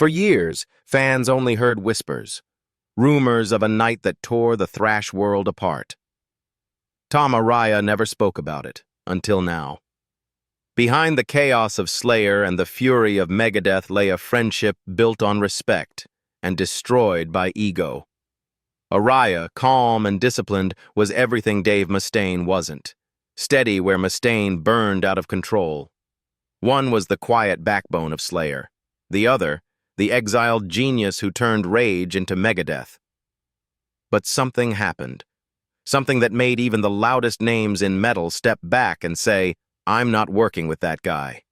For years, fans only heard whispers, rumors of a night that tore the thrash world apart. Tom Araya never spoke about it, until now. Behind the chaos of Slayer and the fury of Megadeth lay a friendship built on respect and destroyed by ego. Araya, calm and disciplined, was everything Dave Mustaine wasn't. Steady where Mustaine burned out of control. One was the quiet backbone of Slayer. The other, the exiled genius who turned rage into Megadeth. But something happened. Something that made even the loudest names in metal step back and say, "I'm not working with that guy."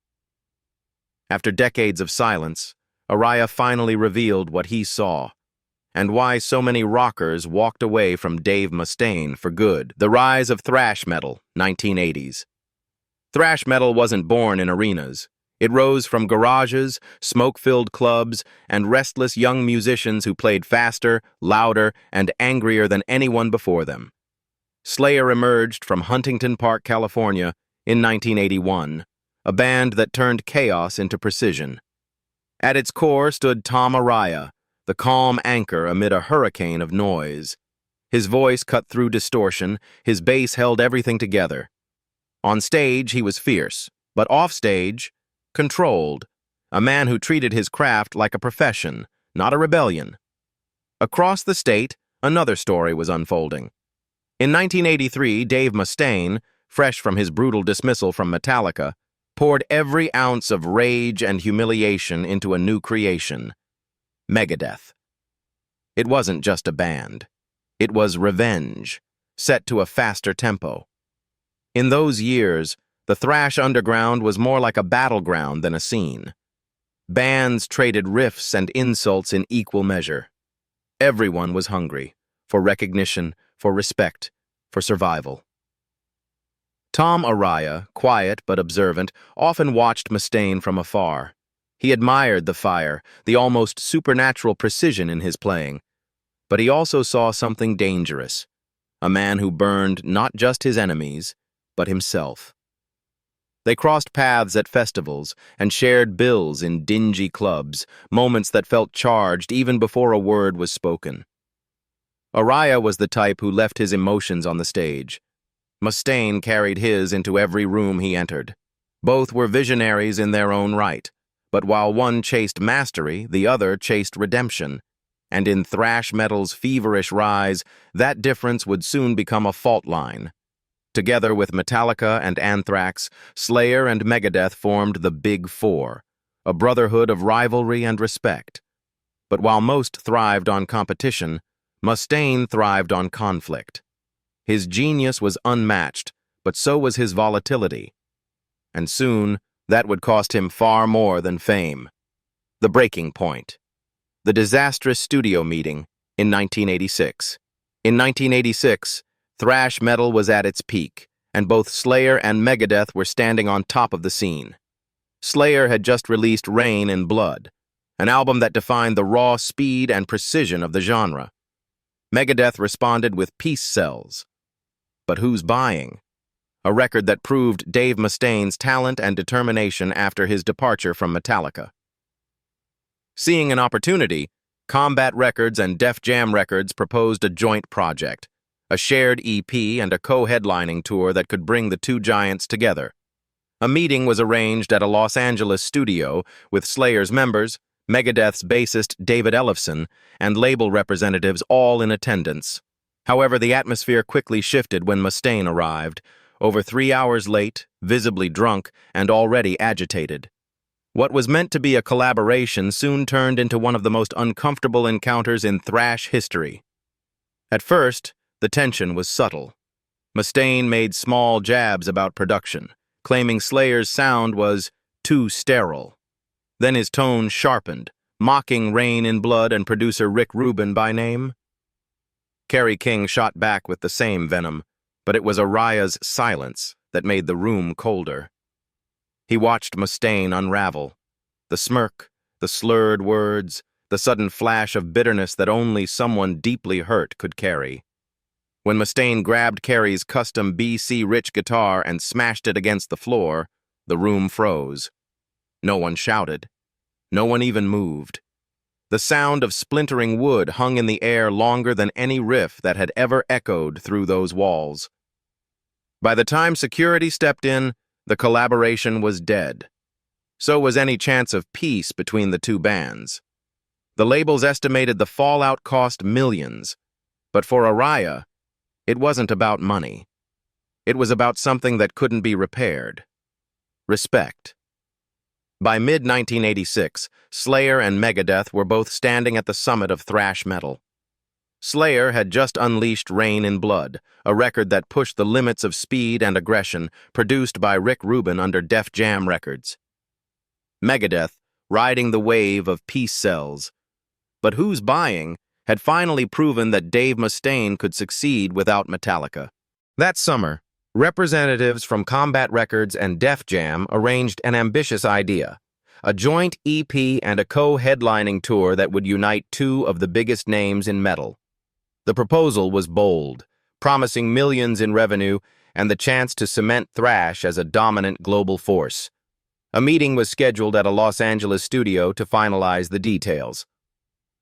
After decades of silence, Araya finally revealed what he saw, and why so many rockers walked away from Dave Mustaine for good. The rise of thrash metal, 1980s. Thrash metal wasn't born in arenas. It rose from garages, smoke-filled clubs, and restless young musicians who played faster, louder, and angrier than anyone before them. Slayer emerged from Huntington Park, California, in 1981, a band that turned chaos into precision. At its core stood Tom Araya, the calm anchor amid a hurricane of noise. His voice cut through distortion, his bass held everything together. On stage, he was fierce, but offstage, controlled, a man who treated his craft like a profession, not a rebellion. Across the state, another story was unfolding. In 1983, Dave Mustaine, fresh from his brutal dismissal from Metallica, poured every ounce of rage and humiliation into a new creation, Megadeth. It wasn't just a band. It was revenge, set to a faster tempo. In those years, the thrash underground was more like a battleground than a scene. Bands traded riffs and insults in equal measure. Everyone was hungry, for recognition, for respect, for survival. Tom Araya, quiet but observant, often watched Mustaine from afar. He admired the fire, the almost supernatural precision in his playing. But he also saw something dangerous, a man who burned not just his enemies, but himself. They crossed paths at festivals and shared bills in dingy clubs, moments that felt charged even before a word was spoken. Araya was the type who left his emotions on the stage. Mustaine carried his into every room he entered. Both were visionaries in their own right, but while one chased mastery, the other chased redemption. And in thrash metal's feverish rise, that difference would soon become a fault line. Together with Metallica and Anthrax, Slayer and Megadeth formed the Big Four, a brotherhood of rivalry and respect. But while most thrived on competition, Mustaine thrived on conflict. His genius was unmatched, but so was his volatility. And soon, that would cost him far more than fame. The breaking point. The disastrous studio meeting in 1986. In 1986, thrash metal was at its peak, and both Slayer and Megadeth were standing on top of the scene. Slayer had just released Rain in Blood, an album that defined the raw speed and precision of the genre. Megadeth responded with Peace Cells. But who's buying? A record that proved Dave Mustaine's talent and determination after his departure from Metallica. Seeing an opportunity, Combat Records and Def Jam Records proposed a joint project, a shared EP and a co-headlining tour that could bring the two giants together. A meeting was arranged at a Los Angeles studio with Slayer's members, Megadeth's bassist David Ellefson, and label representatives all in attendance. However, the atmosphere quickly shifted when Mustaine arrived, over 3 hours late, visibly drunk, and already agitated. What was meant to be a collaboration soon turned into one of the most uncomfortable encounters in thrash history. At first, the tension was subtle. Mustaine made small jabs about production, claiming Slayer's sound was too sterile. Then his tone sharpened, mocking Rain in Blood and producer Rick Rubin by name. Kerry King shot back with the same venom, but it was Araya's silence that made the room colder. He watched Mustaine unravel. The smirk, the slurred words, the sudden flash of bitterness that only someone deeply hurt could carry. When Mustaine grabbed Kerry's custom BC Rich guitar and smashed it against the floor, the room froze. No one shouted. No one even moved. The sound of splintering wood hung in the air longer than any riff that had ever echoed through those walls. By the time security stepped in, the collaboration was dead. So was any chance of peace between the two bands. The labels estimated the fallout cost millions, but for Araya, it wasn't about money. It was about something that couldn't be repaired. Respect. By mid-1986, Slayer and Megadeth were both standing at the summit of thrash metal. Slayer had just unleashed Rain in Blood, a record that pushed the limits of speed and aggression, produced by Rick Rubin under Def Jam Records. Megadeth, riding the wave of Peace Sells. But Who's Buying had finally proven that Dave Mustaine could succeed without Metallica. That summer, representatives from Combat Records and Def Jam arranged an ambitious idea, a joint EP and a co-headlining tour that would unite two of the biggest names in metal. The proposal was bold, promising millions in revenue and the chance to cement thrash as a dominant global force. A meeting was scheduled at a Los Angeles studio to finalize the details.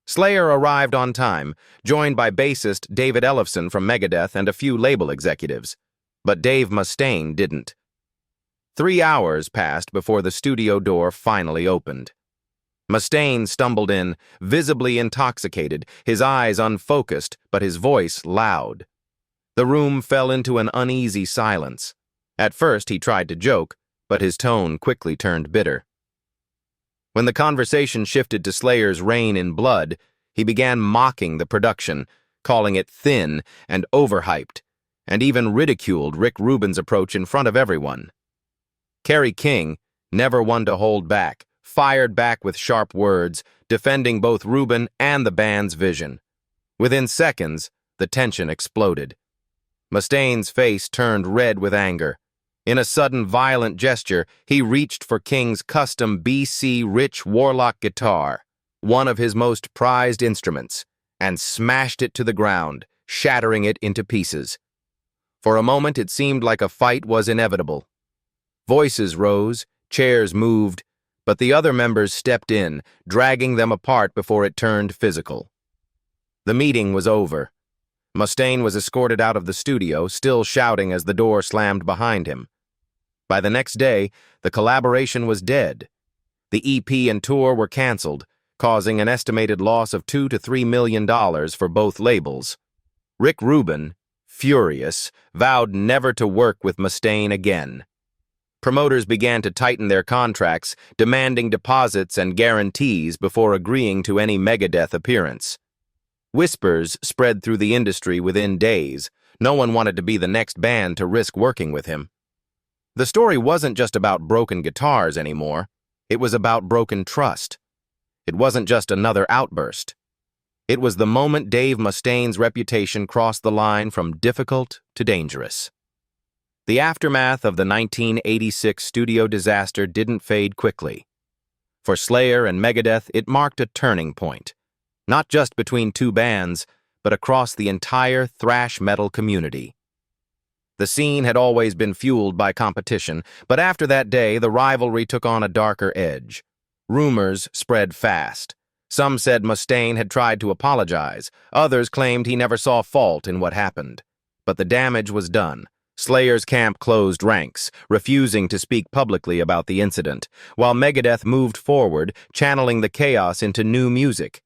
Slayer arrived on time, joined by bassist David Ellefson from Megadeth and a few label executives. But Dave Mustaine didn't. 3 hours passed before the studio door finally opened. Mustaine stumbled in, visibly intoxicated, his eyes unfocused, but his voice loud. The room fell into an uneasy silence. At first he tried to joke, but his tone quickly turned bitter. When the conversation shifted to Slayer's Rain in Blood, he began mocking the production, calling it thin and overhyped, and even ridiculed Rick Rubin's approach in front of everyone. Kerry King, never one to hold back, fired back with sharp words, defending both Rubin and the band's vision. Within seconds, the tension exploded. Mustaine's face turned red with anger. In a sudden, violent gesture, he reached for King's custom BC Rich Warlock guitar, one of his most prized instruments, and smashed it to the ground, shattering it into pieces. For a moment, it seemed like a fight was inevitable. Voices rose, chairs moved, but the other members stepped in, dragging them apart before it turned physical. The meeting was over. Mustaine was escorted out of the studio, still shouting as the door slammed behind him. By the next day, the collaboration was dead. The EP and tour were canceled, causing an estimated loss of $2 to $3 million for both labels. Rick Rubin, furious, vowed never to work with Mustaine again. Promoters began to tighten their contracts, demanding deposits and guarantees before agreeing to any Megadeth appearance. Whispers spread through the industry within days. No one wanted to be the next band to risk working with him. The story wasn't just about broken guitars anymore. It was about broken trust. It wasn't just another outburst. It was the moment Dave Mustaine's reputation crossed the line from difficult to dangerous. The aftermath of the 1986 studio disaster didn't fade quickly. For Slayer and Megadeth, it marked a turning point, not just between two bands, but across the entire thrash metal community. The scene had always been fueled by competition, but after that day, the rivalry took on a darker edge. Rumors spread fast. Some said Mustaine had tried to apologize. Others claimed he never saw fault in what happened. But the damage was done. Slayer's camp closed ranks, refusing to speak publicly about the incident, while Megadeth moved forward, channeling the chaos into new music.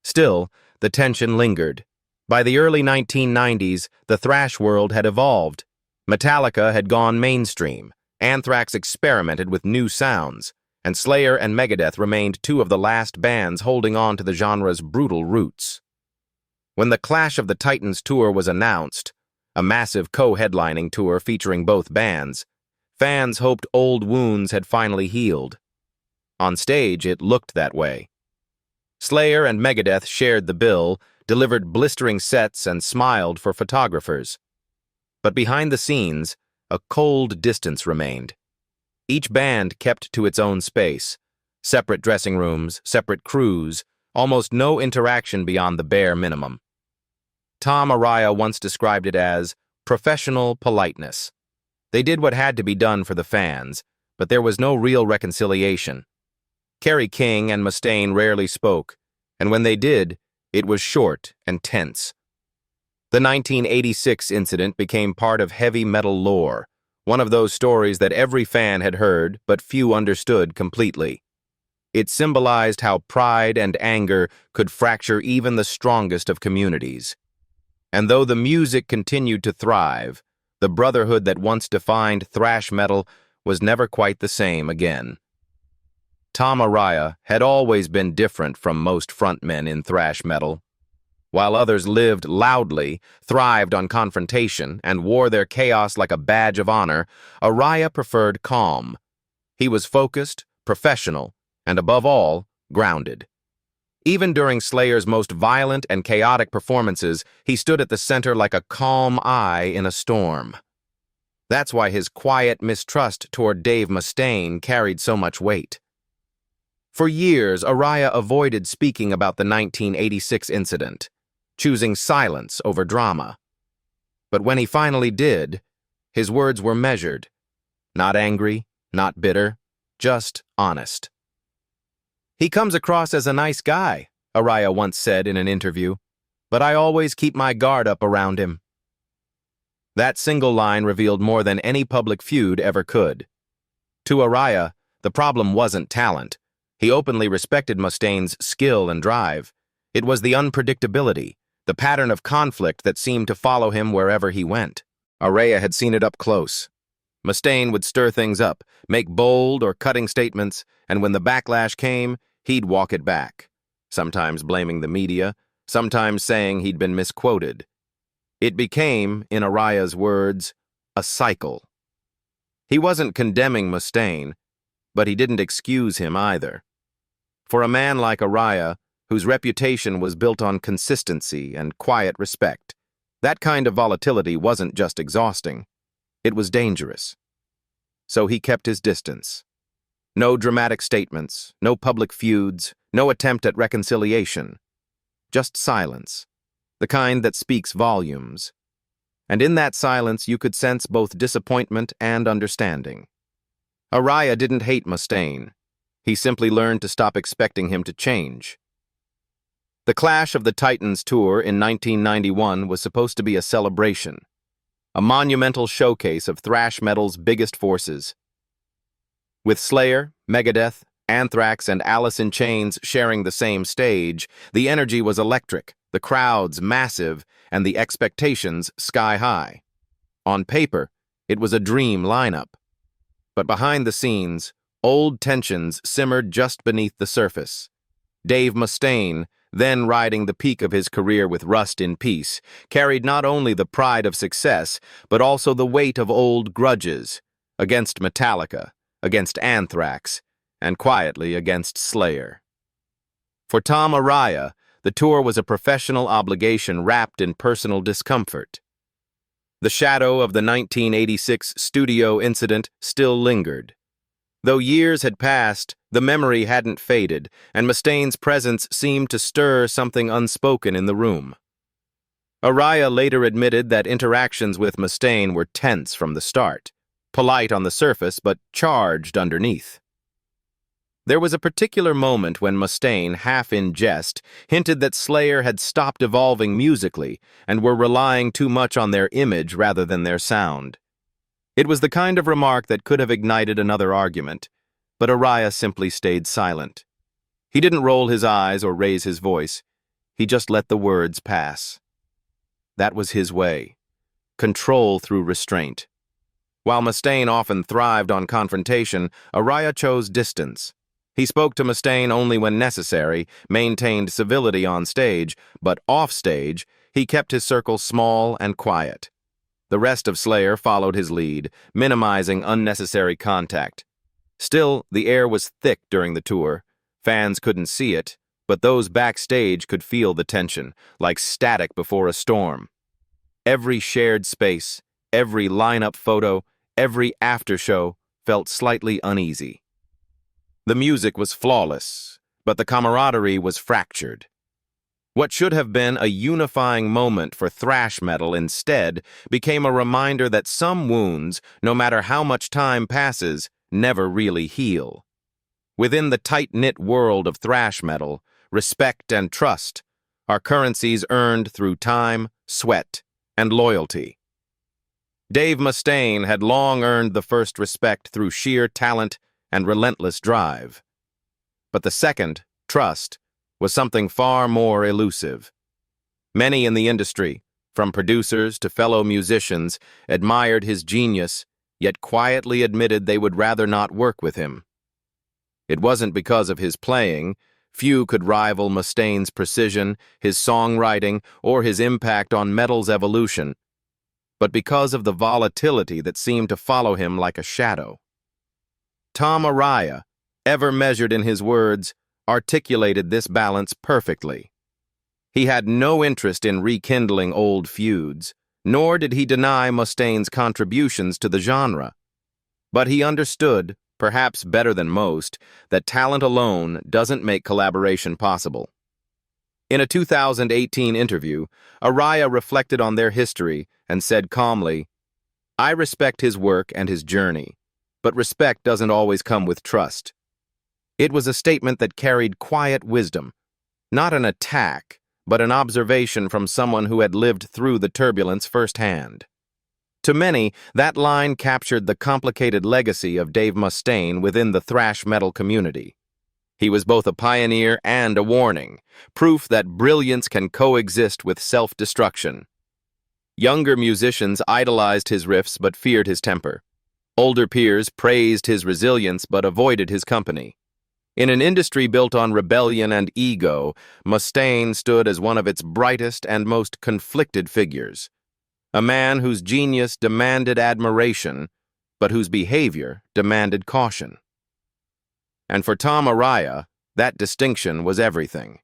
Still, the tension lingered. By the early 1990s, the thrash world had evolved. Metallica had gone mainstream, Anthrax experimented with new sounds, and Slayer and Megadeth remained two of the last bands holding on to the genre's brutal roots. When the Clash of the Titans tour was announced, a massive co-headlining tour featuring both bands, fans hoped old wounds had finally healed. On stage, it looked that way. Slayer and Megadeth shared the bill, delivered blistering sets, and smiled for photographers. But behind the scenes, a cold distance remained. Each band kept to its own space, separate dressing rooms, separate crews, almost no interaction beyond the bare minimum. Tom Araya once described it as professional politeness. They did what had to be done for the fans, but there was no real reconciliation. Kerry King and Mustaine rarely spoke, and when they did, it was short and tense. The 1986 incident became part of heavy metal lore, one of those stories that every fan had heard but few understood completely. It symbolized how pride and anger could fracture even the strongest of communities. And though the music continued to thrive, the brotherhood that once defined thrash metal was never quite the same again. Tom Araya had always been different from most frontmen in thrash metal. While others lived loudly, thrived on confrontation, and wore their chaos like a badge of honor, Araya preferred calm. He was focused, professional, and above all, grounded. Even during Slayer's most violent and chaotic performances, he stood at the center like a calm eye in a storm. That's why his quiet mistrust toward Dave Mustaine carried so much weight. For years, Araya avoided speaking about the 1986 incident, choosing silence over drama. But when he finally did, his words were measured. Not angry, not bitter, just honest. "He comes across as a nice guy," Araya once said in an interview, "but I always keep my guard up around him." That single line revealed more than any public feud ever could. To Araya, the problem wasn't talent. He openly respected Mustaine's skill and drive. It was the unpredictability, the pattern of conflict that seemed to follow him wherever he went. Araya had seen it up close. Mustaine would stir things up, make bold or cutting statements, and when the backlash came, he'd walk it back, sometimes blaming the media, sometimes saying he'd been misquoted. It became, in Araya's words, a cycle. He wasn't condemning Mustaine, but he didn't excuse him either. For a man like Araya, whose reputation was built on consistency and quiet respect, that kind of volatility wasn't just exhausting, it was dangerous. So he kept his distance. No dramatic statements, no public feuds, no attempt at reconciliation. Just silence, the kind that speaks volumes. And in that silence you could sense both disappointment and understanding. Araya didn't hate Mustaine. He simply learned to stop expecting him to change. The Clash of the Titans tour in 1991 was supposed to be a celebration, a monumental showcase of thrash metal's biggest forces. With Slayer, Megadeth, Anthrax, and Alice in Chains sharing the same stage, the energy was electric, the crowds massive, and the expectations sky-high. On paper, it was a dream lineup. But behind the scenes, old tensions simmered just beneath the surface. Dave Mustaine, then riding the peak of his career with Rust in Peace, carried not only the pride of success, but also the weight of old grudges, against Metallica, against Anthrax, and quietly against Slayer. For Tom Araya, the tour was a professional obligation wrapped in personal discomfort. The shadow of the 1986 studio incident still lingered. Though years had passed, the memory hadn't faded, and Mustaine's presence seemed to stir something unspoken in the room. Araya later admitted that interactions with Mustaine were tense from the start, polite on the surface but charged underneath. There was a particular moment when Mustaine, half in jest, hinted that Slayer had stopped evolving musically and were relying too much on their image rather than their sound. It was the kind of remark that could have ignited another argument, but Araya simply stayed silent. He didn't roll his eyes or raise his voice. He just let the words pass. That was his way. Control through restraint. While Mustaine often thrived on confrontation, Araya chose distance. He spoke to Mustaine only when necessary, maintained civility on stage, but off stage, he kept his circle small and quiet. The rest of Slayer followed his lead, minimizing unnecessary contact. Still, the air was thick during the tour. Fans couldn't see it, but those backstage could feel the tension, like static before a storm. Every shared space, every lineup photo, every after-show felt slightly uneasy. The music was flawless, but the camaraderie was fractured. What should have been a unifying moment for thrash metal instead became a reminder that some wounds, no matter how much time passes, never really heal. Within the tight-knit world of thrash metal, respect, and trust are currencies earned through time, sweat, and loyalty. Dave Mustaine had long earned the first respect through sheer talent and relentless drive. But the second, trust, was something far more elusive. Many in the industry, from producers to fellow musicians, admired his genius, yet quietly admitted they would rather not work with him. It wasn't because of his playing. Few could rival Mustaine's precision, his songwriting, or his impact on metal's evolution, but because of the volatility that seemed to follow him like a shadow. Tom Araya, ever measured in his words, articulated this balance perfectly. He had no interest in rekindling old feuds, nor did he deny Mustaine's contributions to the genre. But he understood, perhaps better than most, that talent alone doesn't make collaboration possible. In a 2018 interview, Araya reflected on their history and said calmly, "I respect his work and his journey, but respect doesn't always come with trust." It was a statement that carried quiet wisdom, not an attack, but an observation from someone who had lived through the turbulence firsthand. To many, that line captured the complicated legacy of Dave Mustaine within the thrash metal community. He was both a pioneer and a warning, proof that brilliance can coexist with self-destruction. Younger musicians idolized his riffs but feared his temper. Older peers praised his resilience but avoided his company. In an industry built on rebellion and ego, Mustaine stood as one of its brightest and most conflicted figures. A man whose genius demanded admiration, but whose behavior demanded caution. And for Tom Araya, that distinction was everything.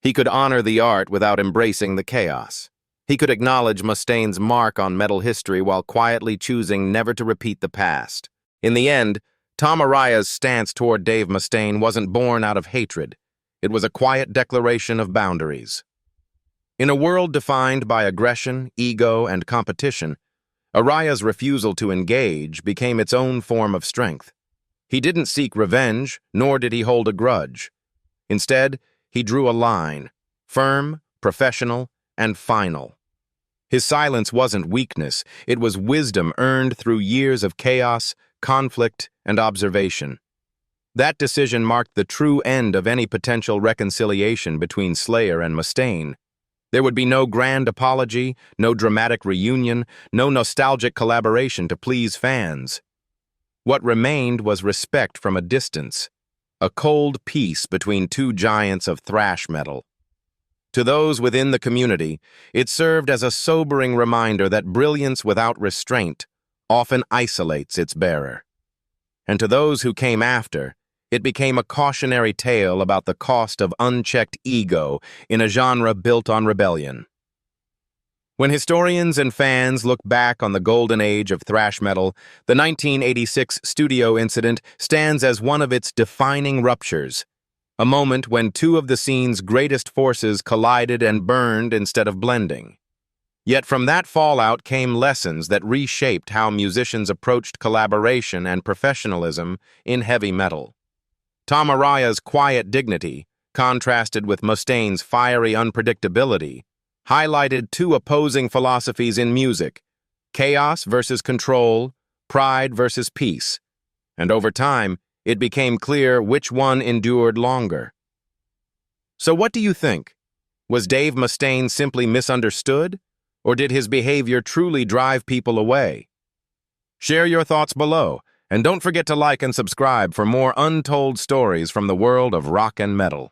He could honor the art without embracing the chaos. He could acknowledge Mustaine's mark on metal history while quietly choosing never to repeat the past. In the end, Tom Araya's stance toward Dave Mustaine wasn't born out of hatred. It was a quiet declaration of boundaries. In a world defined by aggression, ego, and competition, Araya's refusal to engage became its own form of strength. He didn't seek revenge, nor did he hold a grudge. Instead, he drew a line, firm, professional, and final. His silence wasn't weakness, it was wisdom earned through years of chaos, conflict, and observation. That decision marked the true end of any potential reconciliation between Slayer and Mustaine. There would be no grand apology, no dramatic reunion, no nostalgic collaboration to please fans. What remained was respect from a distance, a cold peace between two giants of thrash metal. To those within the community, it served as a sobering reminder that brilliance without restraint often isolates its bearer. And to those who came after, it became a cautionary tale about the cost of unchecked ego in a genre built on rebellion. When historians and fans look back on the golden age of thrash metal, the 1986 studio incident stands as one of its defining ruptures, a moment when two of the scene's greatest forces collided and burned instead of blending. Yet from that fallout came lessons that reshaped how musicians approached collaboration and professionalism in heavy metal. Tom Araya's quiet dignity, contrasted with Mustaine's fiery unpredictability, highlighted two opposing philosophies in music: chaos versus control, pride versus peace. And over time, it became clear which one endured longer. So what do you think? Was Dave Mustaine simply misunderstood? Or did his behavior truly drive people away? Share your thoughts below, and don't forget to like and subscribe for more untold stories from the world of rock and metal.